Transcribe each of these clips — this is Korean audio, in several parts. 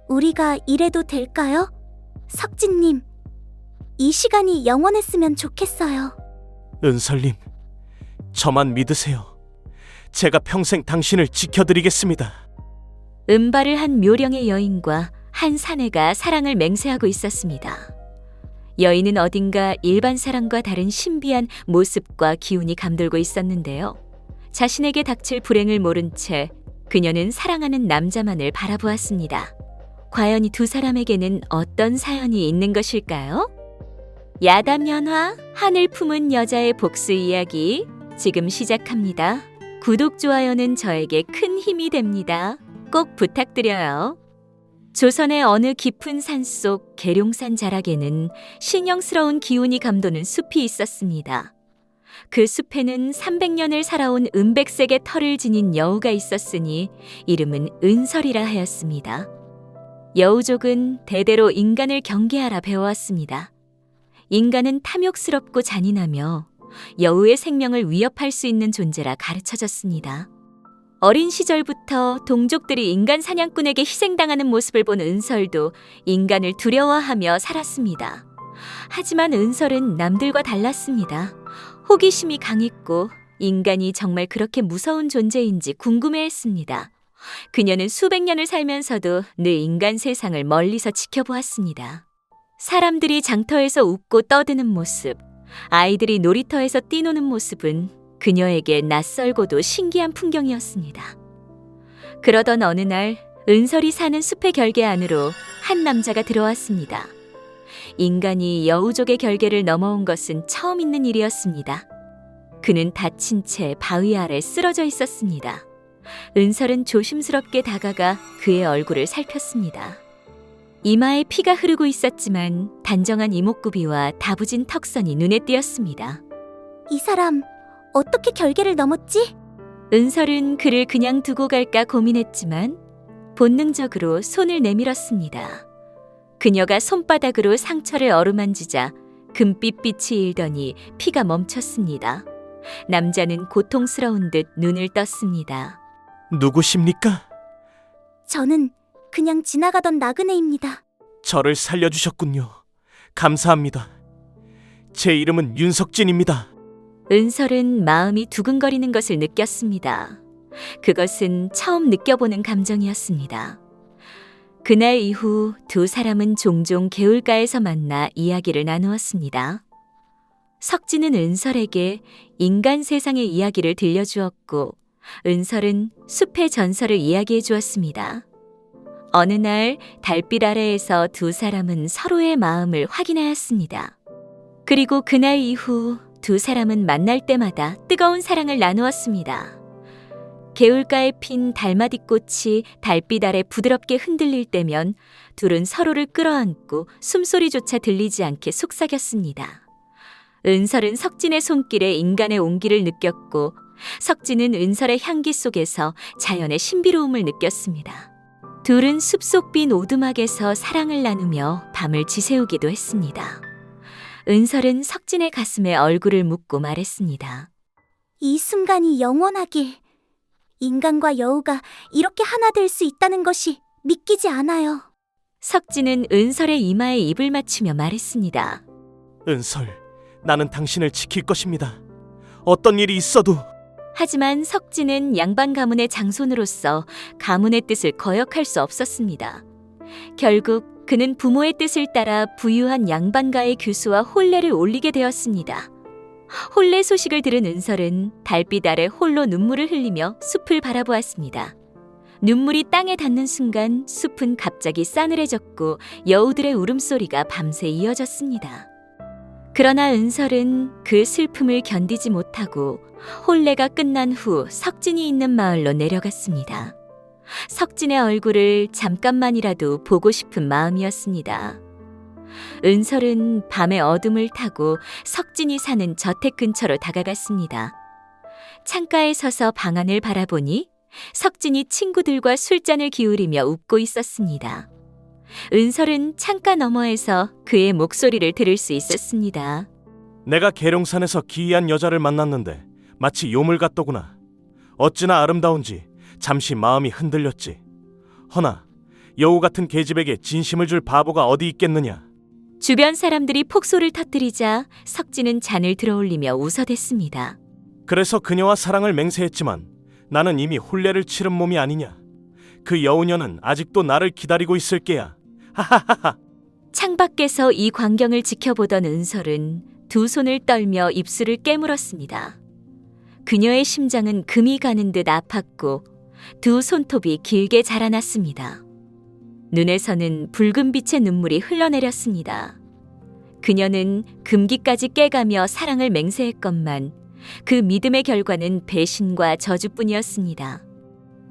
우리가 이래도 될까요? 석진님, 이 시간이 영원했으면 좋겠어요. 은설님, 저만 믿으세요. 제가 평생 당신을 지켜드리겠습니다. 은발을 한 묘령의 여인과 한 사내가 사랑을 맹세하고 있었습니다. 여인은 어딘가 일반 사람과 다른 신비한 모습과 기운이 감돌고 있었는데요. 자신에게 닥칠 불행을 모른 채 그녀는 사랑하는 남자만을 바라보았습니다. 과연 이 두 사람에게는 어떤 사연이 있는 것일까요? 야담연화 하늘 품은 여자의 복수 이야기 지금 시작합니다. 구독, 좋아요는 저에게 큰 힘이 됩니다. 꼭 부탁드려요. 조선의 어느 깊은 산속 계룡산 자락에는 신령스러운 기운이 감도는 숲이 있었습니다. 그 숲에는 300년을 살아온 은백색의 털을 지닌 여우가 있었으니 이름은 은설이라 하였습니다. 여우족은 대대로 인간을 경계하라 배워왔습니다. 인간은 탐욕스럽고 잔인하며 여우의 생명을 위협할 수 있는 존재라 가르쳐졌습니다. 어린 시절부터 동족들이 인간 사냥꾼에게 희생당하는 모습을 본 은설도 인간을 두려워하며 살았습니다. 하지만 은설은 남들과 달랐습니다. 호기심이 강했고 인간이 정말 그렇게 무서운 존재인지 궁금해했습니다. 그녀는 수백 년을 살면서도 늘 인간 세상을 멀리서 지켜보았습니다. 사람들이 장터에서 웃고 떠드는 모습, 아이들이 놀이터에서 뛰노는 모습은 그녀에게 낯설고도 신기한 풍경이었습니다. 그러던 어느 날 은설이 사는 숲의 결계 안으로 한 남자가 들어왔습니다. 인간이 여우족의 결계를 넘어온 것은 처음 있는 일이었습니다. 그는 다친 채 바위 아래 쓰러져 있었습니다. 은설은 조심스럽게 다가가 그의 얼굴을 살폈습니다. 이마에 피가 흐르고 있었지만 단정한 이목구비와 다부진 턱선이 눈에 띄었습니다. 이 사람 어떻게 결계를 넘었지? 은설은 그를 그냥 두고 갈까 고민했지만 본능적으로 손을 내밀었습니다. 그녀가 손바닥으로 상처를 어루만지자 금빛 빛이 일더니 피가 멈췄습니다. 남자는 고통스러운 듯 눈을 떴습니다. 누구십니까? 저는 그냥 지나가던 나그네입니다. 저를 살려주셨군요. 감사합니다. 제 이름은 윤석진입니다. 은설은 마음이 두근거리는 것을 느꼈습니다. 그것은 처음 느껴보는 감정이었습니다. 그날 이후 두 사람은 종종 개울가에서 만나 이야기를 나누었습니다. 석진은 은설에게 인간 세상의 이야기를 들려주었고 은설은 숲의 전설을 이야기해 주었습니다. 어느 날 달빛 아래에서 두 사람은 서로의 마음을 확인하였습니다. 그리고 그날 이후 두 사람은 만날 때마다 뜨거운 사랑을 나누었습니다. 개울가에 핀 달맞이꽃이 달빛 아래 부드럽게 흔들릴 때면 둘은 서로를 끌어안고 숨소리조차 들리지 않게 속삭였습니다. 은설은 석진의 손길에 인간의 온기를 느꼈고 석진은 은설의 향기 속에서 자연의 신비로움을 느꼈습니다. 둘은 숲속 빈 오두막에서 사랑을 나누며 밤을 지새우기도 했습니다. 은설은 석진의 가슴에 얼굴을 묻고 말했습니다. 이 순간이 영원하길. 인간과 여우가 이렇게 하나 될 수 있다는 것이 믿기지 않아요. 석진은 은설의 이마에 입을 맞추며 말했습니다. 은설, 나는 당신을 지킬 것입니다. 어떤 일이 있어도. 하지만 석진은 양반 가문의 장손으로서 가문의 뜻을 거역할 수 없었습니다. 결국 그는 부모의 뜻을 따라 부유한 양반가의 교수와 혼례를 올리게 되었습니다. 혼례 소식을 들은 은설은 달빛 아래 홀로 눈물을 흘리며 숲을 바라보았습니다. 눈물이 땅에 닿는 순간 숲은 갑자기 싸늘해졌고 여우들의 울음소리가 밤새 이어졌습니다. 그러나 은설은 그 슬픔을 견디지 못하고 혼례가 끝난 후 석진이 있는 마을로 내려갔습니다. 석진의 얼굴을 잠깐만이라도 보고 싶은 마음이었습니다. 은설은 밤의 어둠을 타고 석진이 사는 저택 근처로 다가갔습니다. 창가에 서서 방 안을 바라보니 석진이 친구들과 술잔을 기울이며 웃고 있었습니다. 은설은 창가 너머에서 그의 목소리를 들을 수 있었습니다. 내가 계룡산에서 기이한 여자를 만났는데 마치 요물 같더구나. 어찌나 아름다운지 잠시 마음이 흔들렸지. 허나 여우 같은 계집에게 진심을 줄 바보가 어디 있겠느냐. 주변 사람들이 폭소를 터뜨리자 석진은 잔을 들어올리며 웃어댔습니다. 그래서 그녀와 사랑을 맹세했지만 나는 이미 혼례를 치른 몸이 아니냐. 그 여우녀는 아직도 나를 기다리고 있을 게야. 하하하하. 창밖에서 이 광경을 지켜보던 은설은 두 손을 떨며 입술을 깨물었습니다. 그녀의 심장은 금이 가는 듯 아팠고 두 손톱이 길게 자라났습니다. 눈에서는 붉은 빛의 눈물이 흘러내렸습니다. 그녀는 금기까지 깨가며 사랑을 맹세했건만 그 믿음의 결과는 배신과 저주뿐이었습니다.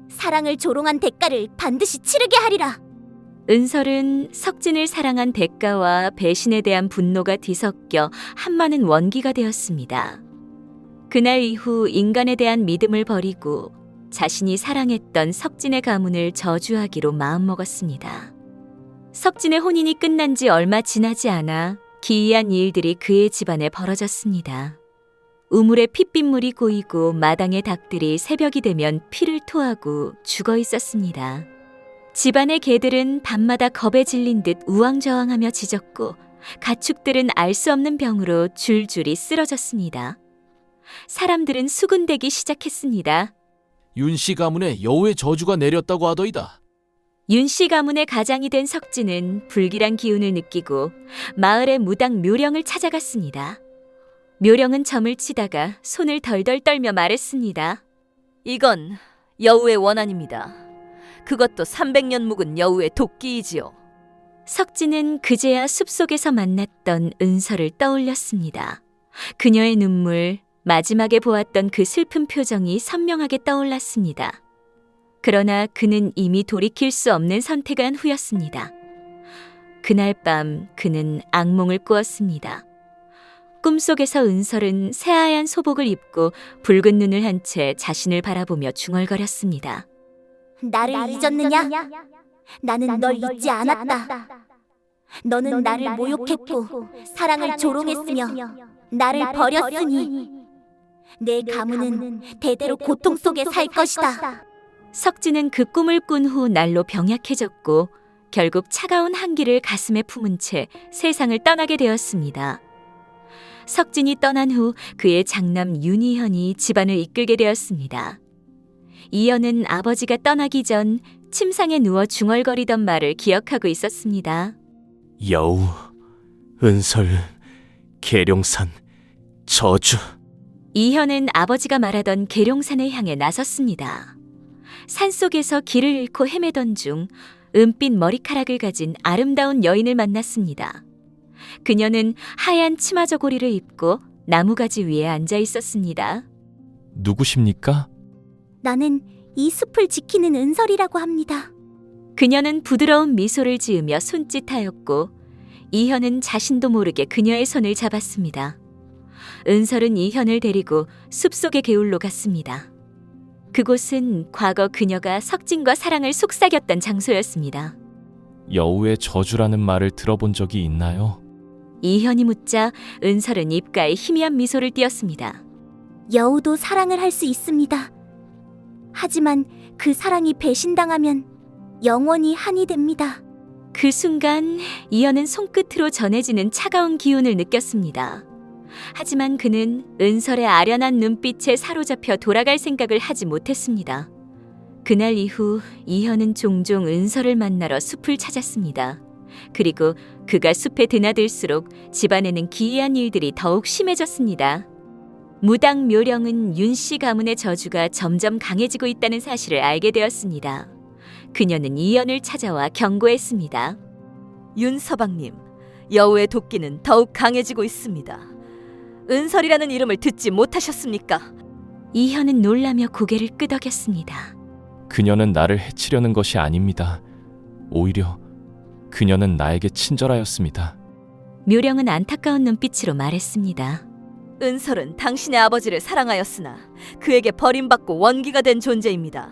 사랑을 조롱한 대가를 반드시 치르게 하리라. 은설은 석진을 사랑한 대가와 배신에 대한 분노가 뒤섞여 한많은 원기가 되었습니다. 그날 이후 인간에 대한 믿음을 버리고 자신이 사랑했던 석진의 가문을 저주하기로 마음먹었습니다. 석진의 혼인이 끝난 지 얼마 지나지 않아 기이한 일들이 그의 집안에 벌어졌습니다. 우물에 핏빗물이 고이고 마당의 닭들이 새벽이 되면 피를 토하고 죽어 있었습니다. 집안의 개들은 밤마다 겁에 질린 듯 우왕좌왕하며 짖었고 가축들은 알 수 없는 병으로 줄줄이 쓰러졌습니다. 사람들은 수군대기 시작했습니다. 윤씨 가문에 여우의 저주가 내렸다고 하더이다. 윤씨 가문의 가장이 된 석진은 불길한 기운을 느끼고 마을의 무당 묘령을 찾아갔습니다. 묘령은 점을 치다가 손을 덜덜 떨며 말했습니다. 이건 여우의 원한입니다. 그것도 300년 묵은 여우의 도끼이지요. 석진은 그제야 숲속에서 만났던 은설을 떠올렸습니다. 그녀의 눈물, 마지막에 보았던 그 슬픈 표정이 선명하게 떠올랐습니다. 그러나 그는 이미 돌이킬 수 없는 선택을 한 후였습니다. 그날 밤 그는 악몽을 꾸었습니다. 꿈속에서 은설은 새하얀 소복을 입고 붉은 눈을 한 채 자신을 바라보며 중얼거렸습니다. 나를 잊었느냐? 나는 널 잊지 않았다. 너는 나를 모욕했고 사랑을 조롱했으며 나를 버렸으니 내 가문은 대대로 고통 속에 살 것이다. 석진은 그 꿈을 꾼 후 날로 병약해졌고 결국 차가운 한기를 가슴에 품은 채 세상을 떠나게 되었습니다. 석진이 떠난 후 그의 장남 윤희현이 집안을 이끌게 되었습니다. 이현은 아버지가 떠나기 전 침상에 누워 중얼거리던 말을 기억하고 있었습니다. 여우, 은설, 계룡산, 저주. 이현은 아버지가 말하던 계룡산을 향해 나섰습니다. 산속에서 길을 잃고 헤매던 중 은빛 머리카락을 가진 아름다운 여인을 만났습니다. 그녀는 하얀 치마 저고리를 입고 나무가지 위에 앉아 있었습니다. 누구십니까? 나는 이 숲을 지키는 은설이라고 합니다. 그녀는 부드러운 미소를 지으며 손짓하였고 이현은 자신도 모르게 그녀의 손을 잡았습니다. 은설은 이현을 데리고 숲속의 개울로 갔습니다. 그곳은 과거 그녀가 석진과 사랑을 속삭였던 장소였습니다. 여우의 저주라는 말을 들어본 적이 있나요? 이현이 묻자 은설은 입가에 희미한 미소를 띄었습니다. 여우도 사랑을 할 수 있습니다. 하지만 그 사랑이 배신당하면 영원히 한이 됩니다. 그 순간 이현은 손끝으로 전해지는 차가운 기운을 느꼈습니다. 하지만 그는 은설의 아련한 눈빛에 사로잡혀 돌아갈 생각을 하지 못했습니다. 그날 이후 이현은 종종 은설을 만나러 숲을 찾았습니다. 그리고 그가 숲에 드나들수록 집안에는 기이한 일들이 더욱 심해졌습니다. 무당 묘령은 윤씨 가문의 저주가 점점 강해지고 있다는 사실을 알게 되었습니다. 그녀는 이현을 찾아와 경고했습니다. 윤서방님, 여우의 도끼는 더욱 강해지고 있습니다. 은설이라는 이름을 듣지 못하셨습니까? 이현은 놀라며 고개를 끄덕였습니다. 그녀는 나를 해치려는 것이 아닙니다. 오히려 그녀는 나에게 친절하였습니다. 묘령은 안타까운 눈빛으로 말했습니다. 은설은 당신의 아버지를 사랑하였으나 그에게 버림받고 원기가 된 존재입니다.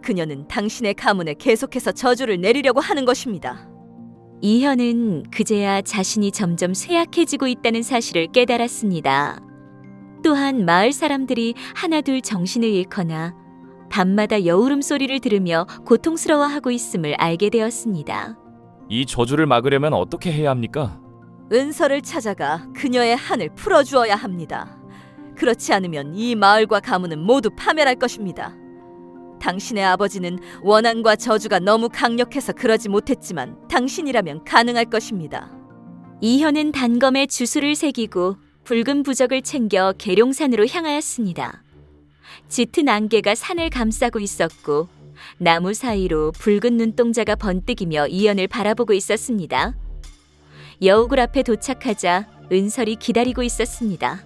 그녀는 당신의 가문에 계속해서 저주를 내리려고 하는 것입니다. 이현은 그제야 자신이 점점 쇠약해지고 있다는 사실을 깨달았습니다. 또한 마을 사람들이 하나둘 정신을 잃거나 밤마다 여울음 소리를 들으며 고통스러워하고 있음을 알게 되었습니다. 이 저주를 막으려면 어떻게 해야 합니까? 은서를 찾아가 그녀의 한을 풀어주어야 합니다. 그렇지 않으면 이 마을과 가문은 모두 파멸할 것입니다. 당신의 아버지는 원한과 저주가 너무 강력해서 그러지 못했지만 당신이라면 가능할 것입니다. 이현은 단검에 주술을 새기고 붉은 부적을 챙겨 계룡산으로 향하였습니다. 짙은 안개가 산을 감싸고 있었고 나무 사이로 붉은 눈동자가 번뜩이며 이현을 바라보고 있었습니다. 여우굴 앞에 도착하자 은설이 기다리고 있었습니다.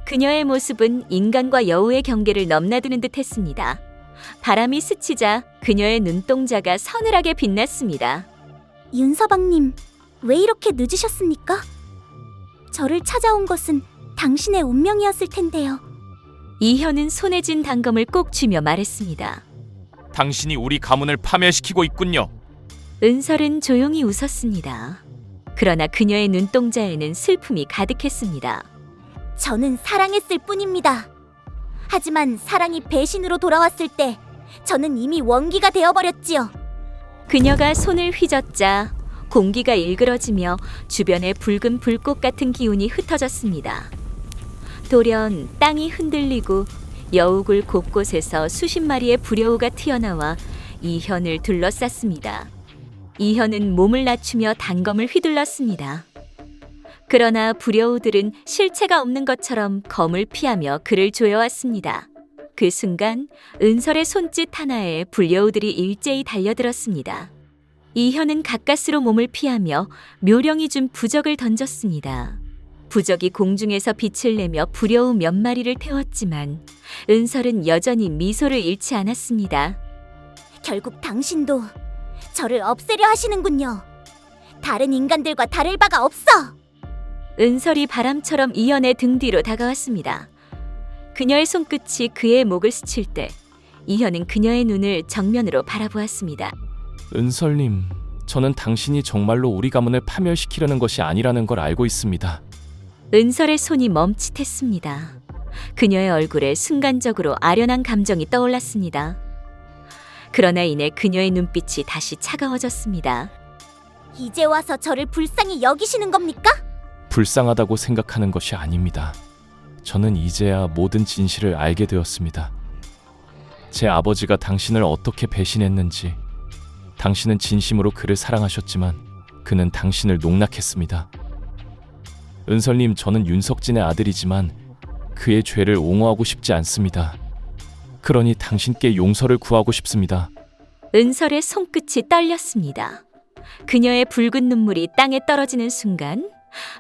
그녀의 모습은 인간과 여우의 경계를 넘나드는 듯했습니다. 바람이 스치자 그녀의 눈동자가 서늘하게 빛났습니다. 윤서방님, 왜 이렇게 늦으셨습니까? 저를 찾아온 것은 당신의 운명이었을 텐데요. 이현은 손에 쥔 단검을 꼭 쥐며 말했습니다. 당신이 우리 가문을 파멸시키고 있군요. 은설은 조용히 웃었습니다. 그러나 그녀의 눈동자에는 슬픔이 가득했습니다. 저는 사랑했을 뿐입니다. 하지만 사랑이 배신으로 돌아왔을 때 저는 이미 원기가 되어버렸지요. 그녀가 손을 휘젓자 공기가 일그러지며 주변에 붉은 불꽃 같은 기운이 흩어졌습니다. 돌연 땅이 흔들리고 여우굴 곳곳에서 수십 마리의 불여우가 튀어나와 이현을 둘러쌌습니다. 이현은 몸을 낮추며 단검을 휘둘렀습니다. 그러나 불여우들은 실체가 없는 것처럼 검을 피하며 그를 조여왔습니다. 그 순간 은설의 손짓 하나에 불여우들이 일제히 달려들었습니다. 이현은 가까스로 몸을 피하며 묘령이 준 부적을 던졌습니다. 부적이 공중에서 빛을 내며 불여우 몇 마리를 태웠지만 은설은 여전히 미소를 잃지 않았습니다. 결국 당신도 저를 없애려 하시는군요. 다른 인간들과 다를 바가 없어. 은설이 바람처럼 이현의 등 뒤로 다가왔습니다. 그녀의 손끝이 그의 목을 스칠 때 이현은 그녀의 눈을 정면으로 바라보았습니다. 은설님, 저는 당신이 정말로 우리 가문을 파멸시키려는 것이 아니라는 걸 알고 있습니다. 은설의 손이 멈칫했습니다. 그녀의 얼굴에 순간적으로 아련한 감정이 떠올랐습니다. 그러나 이내 그녀의 눈빛이 다시 차가워졌습니다. 이제 와서 저를 불쌍히 여기시는 겁니까? 불쌍하다고 생각하는 것이 아닙니다. 저는 이제야 모든 진실을 알게 되었습니다. 제 아버지가 당신을 어떻게 배신했는지, 당신은 진심으로 그를 사랑하셨지만 그는 당신을 농락했습니다. 은설님, 저는 윤석진의 아들이지만 그의 죄를 옹호하고 싶지 않습니다. 그러니 당신께 용서를 구하고 싶습니다. 은설의 손끝이 떨렸습니다. 그녀의 붉은 눈물이 땅에 떨어지는 순간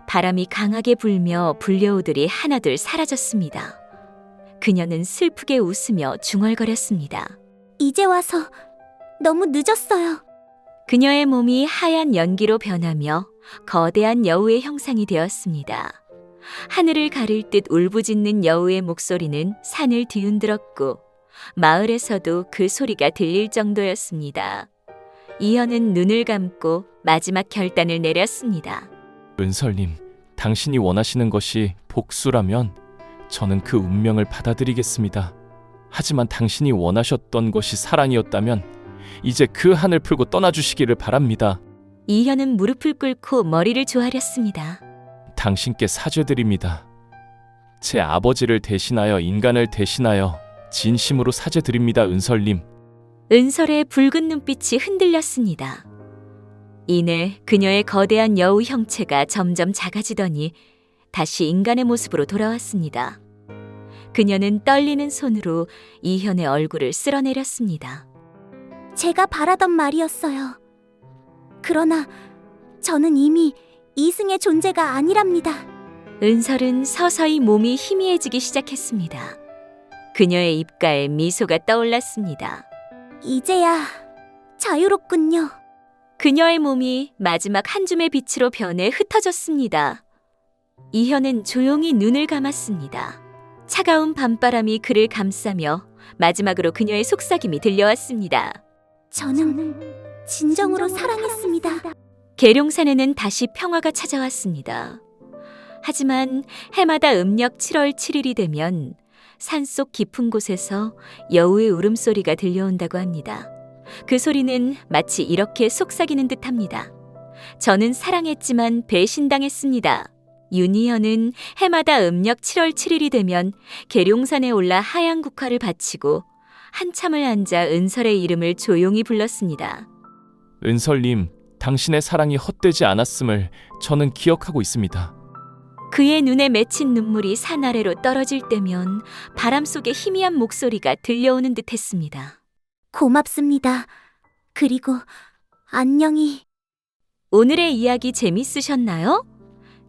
바람이 강하게 불며 불려우들이 하나둘 사라졌습니다. 그녀는 슬프게 웃으며 중얼거렸습니다. 이제 와서 너무 늦었어요. 그녀의 몸이 하얀 연기로 변하며 거대한 여우의 형상이 되었습니다. 하늘을 가릴 듯 울부짖는 여우의 목소리는 산을 뒤흔들었고 마을에서도 그 소리가 들릴 정도였습니다. 이현은 눈을 감고 마지막 결단을 내렸습니다. 은설님, 당신이 원하시는 것이 복수라면 저는 그 운명을 받아들이겠습니다. 하지만 당신이 원하셨던 것이 사랑이었다면 이제 그 한을 풀고 떠나주시기를 바랍니다. 이현은 무릎을 꿇고 머리를 조아렸습니다. 당신께 사죄드립니다. 제 아버지를 대신하여 인간을 대신하여 진심으로 사죄드립니다, 은설님. 은설의 붉은 눈빛이 흔들렸습니다. 이내 그녀의 거대한 여우 형체가 점점 작아지더니 다시 인간의 모습으로 돌아왔습니다. 그녀는 떨리는 손으로 이현의 얼굴을 쓸어내렸습니다. 제가 바라던 말이었어요. 그러나 저는 이미 이승의 존재가 아니랍니다. 은설은 서서히 몸이 희미해지기 시작했습니다. 그녀의 입가에 미소가 떠올랐습니다. 이제야 자유롭군요. 그녀의 몸이 마지막 한 줌의 빛으로 변해 흩어졌습니다. 이현은 조용히 눈을 감았습니다. 차가운 밤바람이 그를 감싸며 마지막으로 그녀의 속삭임이 들려왔습니다. 저는 진정으로 사랑했습니다. 계룡산에는 다시 평화가 찾아왔습니다. 하지만 해마다 음력 7월 7일이 되면 산속 깊은 곳에서 여우의 울음소리가 들려온다고 합니다. 그 소리는 마치 이렇게 속삭이는 듯합니다. 저는 사랑했지만 배신당했습니다. 윤희연은 해마다 음력 7월 7일이 되면 계룡산에 올라 하얀 국화를 바치고 한참을 앉아 은설의 이름을 조용히 불렀습니다. 은설님, 당신의 사랑이 헛되지 않았음을 저는 기억하고 있습니다. 그의 눈에 맺힌 눈물이 산 아래로 떨어질 때면 바람 속에 희미한 목소리가 들려오는 듯했습니다. 고맙습니다. 그리고 안녕히. 오늘의 이야기 재밌으셨나요?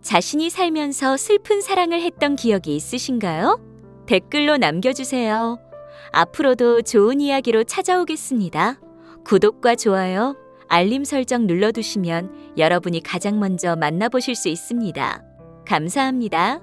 자신이 살면서 슬픈 사랑을 했던 기억이 있으신가요? 댓글로 남겨주세요. 앞으로도 좋은 이야기로 찾아오겠습니다. 구독과 좋아요, 알림 설정 눌러두시면 여러분이 가장 먼저 만나보실 수 있습니다. 감사합니다.